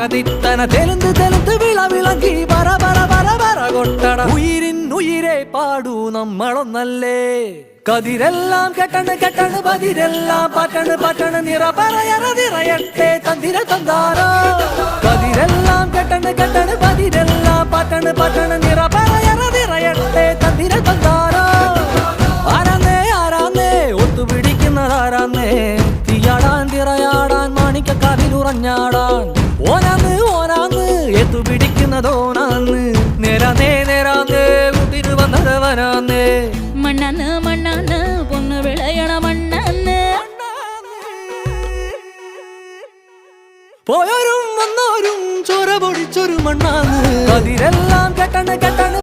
തകതിത്തന തെലുന്ത് തെലുന്ത് വിളവിളക്കി പറ പറ പറ പറ കൊട്ടട ഉയിരിൻ ഉയിരെ പാടൂ നമ്മളൊന്നല്ലേ കതിരെല്ലാം കെട്ടണ് കെട്ടണ് പതിരെല്ലാം പറ്റണ് പറ്റണ് നിറ പറയറ നിറയട്ടെ തന്തിര തന്താരോ കതിരെല്ലാം കെട്ടണ് കെട്ടണ് പതിരെല്ലാം പറ്റണ് പറ്റണ് നിറ പറയറ നിറയട്ടെ തന്തിര തന്താരോ ആരാന്നേ ആരാന്നേ ഒത്തുപിടിക്കുന്നതാരാന്നേ തീയാടാൻ തിറയാടാൻ മാണിക്കക്കാതിലുറഞ്ഞാടാൻ ഓനാന്ന് ഓനാന്ന് എത്തുപിടിക്കുന്നതോനാന്ന് നേരാന്നേ നേരാന്നേ കൂട്ടിന് വന്നതവനാന്നേ മണ്ണാന്ന് മണ്ണാന്ന് പൊന്ന് വിളയണ മണ്ണാന്ന് പോയോരും വന്നോരും ചോര പൊടിച്ചൊരു മണ്ണാന്ന് കതിരെല്ലാം കെട്ടണ് കെട്ടണ്